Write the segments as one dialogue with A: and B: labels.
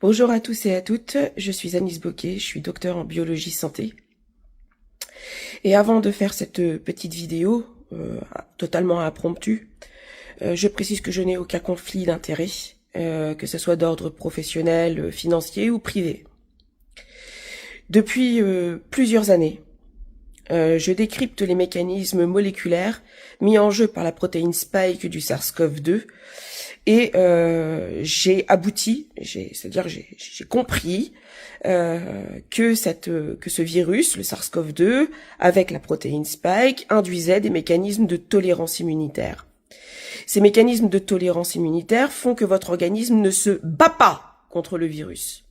A: Bonjour à tous et à toutes, je suis Anis Bocquet, je suis docteur en biologie santé. Et avant de faire cette petite vidéo, totalement impromptue, je précise que je n'ai aucun conflit d'intérêt, que ce soit d'ordre professionnel, financier ou privé. Depuis plusieurs années, je décrypte les mécanismes moléculaires mis en jeu par la protéine Spike du SARS-CoV-2 et j'ai compris que ce virus, le SARS-CoV-2, avec la protéine Spike, induisait des mécanismes de tolérance immunitaire. Ces mécanismes de tolérance immunitaire font que votre organisme ne se bat pas contre le virus.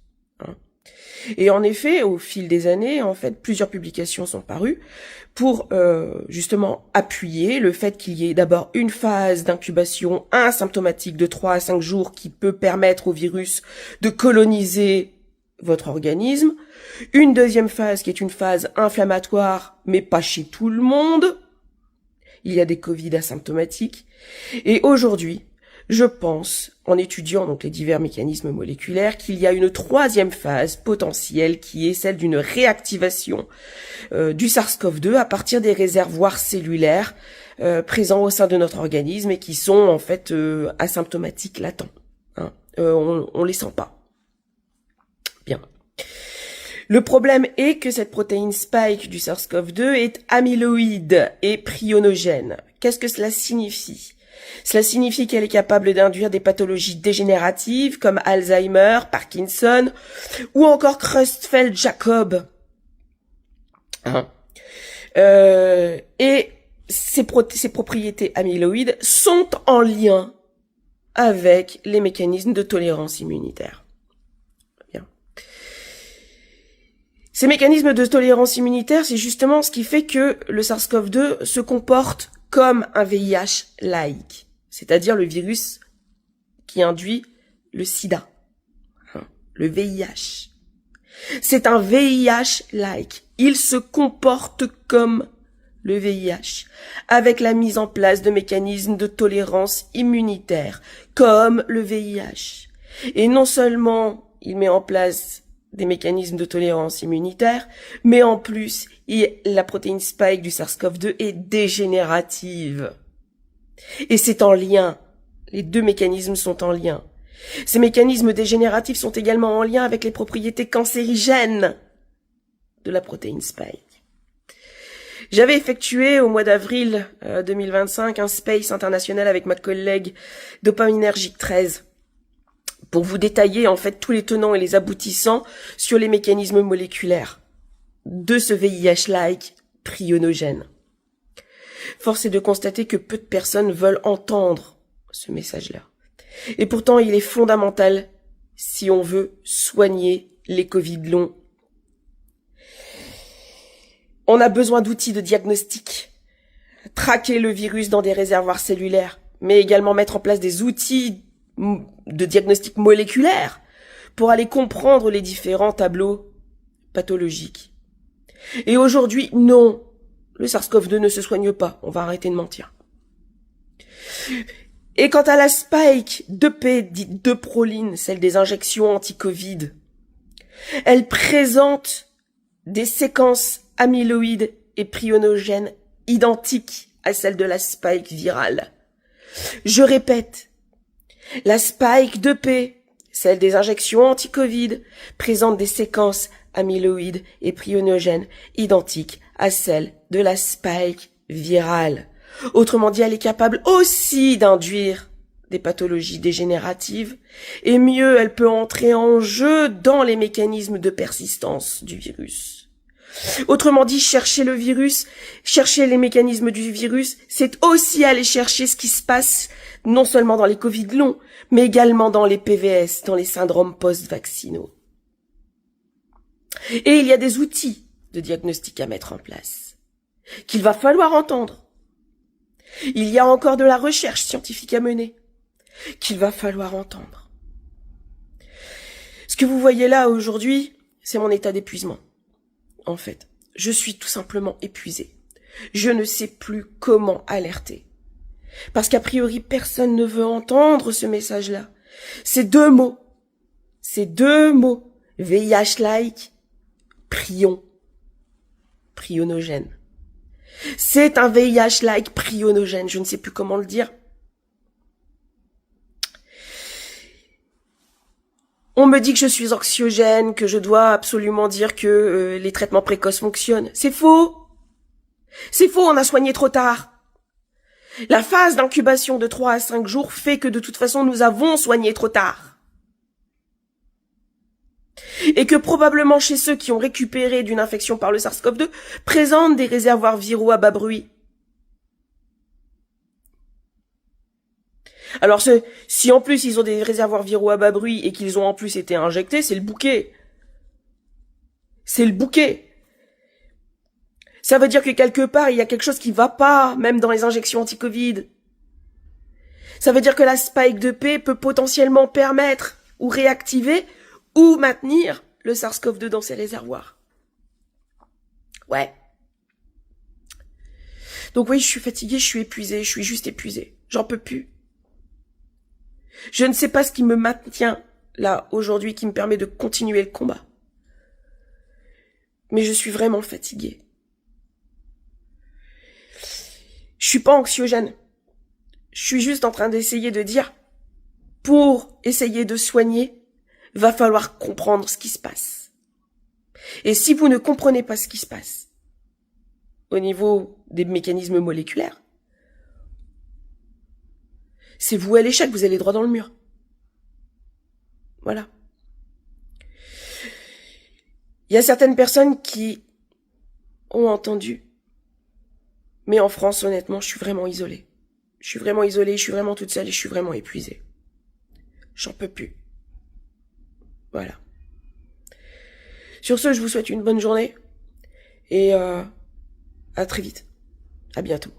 A: Et en effet, au fil des années, plusieurs publications sont parues pour justement appuyer le fait qu'il y ait d'abord une phase d'incubation asymptomatique de 3 à 5 jours qui peut permettre au virus de coloniser votre organisme, une deuxième phase qui est une phase inflammatoire, mais pas chez tout le monde. Il y a des Covid asymptomatiques. Et aujourd'hui, je pense, en étudiant donc les divers mécanismes moléculaires, qu'il y a une troisième phase potentielle qui est celle d'une réactivation du SARS-CoV-2 à partir des réservoirs cellulaires présents au sein de notre organisme et qui sont asymptomatiques latents. On les sent pas. Bien. Le problème est que cette protéine Spike du SARS-CoV-2 est amyloïde et prionogène. Qu'est-ce que cela signifie ? Cela signifie qu'elle est capable d'induire des pathologies dégénératives comme Alzheimer, Parkinson ou encore Creutzfeldt-Jakob. Et ces propriétés amyloïdes sont en lien avec les mécanismes de tolérance immunitaire. Bien. Ces mécanismes de tolérance immunitaire, c'est justement ce qui fait que le SARS-CoV-2 se comporte comme un VIH-like, c'est-à-dire le virus qui induit le sida, le VIH. C'est un VIH-like. Il se comporte comme le VIH, avec la mise en place de mécanismes de tolérance immunitaire, comme le VIH. Et non seulement il met en place des mécanismes de tolérance immunitaire, mais en plus, la protéine Spike du SARS-CoV-2 est dégénérative. Et c'est en lien. Les deux mécanismes sont en lien. Ces mécanismes dégénératifs sont également en lien avec les propriétés cancérigènes de la protéine Spike. J'avais effectué au mois d'avril 2025 un space international avec ma collègue Dopaminergique 13 pour vous détailler tous les tenants et les aboutissants sur les mécanismes moléculaires de ce VIH-like prionogène. Force est de constater que peu de personnes veulent entendre ce message-là. Et pourtant, il est fondamental si on veut soigner les Covid longs. On a besoin d'outils de diagnostic, traquer le virus dans des réservoirs cellulaires, mais également mettre en place des outils de diagnostic moléculaire pour aller comprendre les différents tableaux pathologiques. Et aujourd'hui, non, le SARS-CoV-2 ne se soigne pas, on va arrêter de mentir. Et quant à la Spike 2P, dite 2-proline, celle des injections anti-Covid, elle présente des séquences amyloïdes et prionogènes identiques à celles de la Spike virale. Je répète, la Spike 2P, celle des injections anti-Covid, présente des séquences amyloïdes et prionogènes identiques à celles de la Spike virale. Autrement dit, elle est capable aussi d'induire des pathologies dégénératives, et mieux, elle peut entrer en jeu dans les mécanismes de persistance du virus. Autrement dit, chercher le virus, chercher les mécanismes du virus, c'est aussi aller chercher ce qui se passe non seulement dans les Covid longs, mais également dans les PVS, dans les syndromes post-vaccinaux. Et il y a des outils de diagnostic à mettre en place, qu'il va falloir entendre. Il y a encore de la recherche scientifique à mener, qu'il va falloir entendre. Ce que vous voyez là aujourd'hui, c'est mon état d'épuisement. En fait, je suis tout simplement épuisée. Je ne sais plus comment alerter. Parce qu'a priori, personne ne veut entendre ce message-là. Ces deux mots, C'est 2 mots. VIH-like, prion. Prionogène. C'est un VIH-like prionogène. Je ne sais plus comment le dire. On me dit que je suis anxiogène, que je dois absolument dire que les traitements précoces fonctionnent. C'est faux. C'est faux, on a soigné trop tard. La phase d'incubation de 3 à 5 jours fait que de toute façon nous avons soigné trop tard. Et que probablement chez ceux qui ont récupéré d'une infection par le SARS-CoV-2 présentent des réservoirs viraux à bas bruit. Alors si en plus ils ont des réservoirs viraux à bas bruit et qu'ils ont en plus été injectés, c'est le bouquet. C'est le bouquet. Ça veut dire que quelque part, il y a quelque chose qui va pas, même dans les injections anti-Covid. Ça veut dire que la spike de P peut potentiellement permettre ou réactiver ou maintenir le SARS-CoV-2 dans ses réservoirs. Ouais. Donc oui, je suis fatiguée, je suis épuisée, je suis juste épuisée. J'en peux plus. Je ne sais pas ce qui me maintient là aujourd'hui, qui me permet de continuer le combat. Mais je suis vraiment fatiguée. Je suis pas anxiogène. Je suis juste en train d'essayer de dire, pour essayer de soigner, va falloir comprendre ce qui se passe. Et si vous ne comprenez pas ce qui se passe, au niveau des mécanismes moléculaires, c'est voué à l'échec, vous allez droit dans le mur. Voilà. Il y a certaines personnes qui ont entendu. Mais en France, honnêtement, je suis vraiment isolée. Je suis vraiment isolée, je suis vraiment toute seule et je suis vraiment épuisée. J'en peux plus. Voilà. Sur ce, je vous souhaite une bonne journée et à très vite. À bientôt.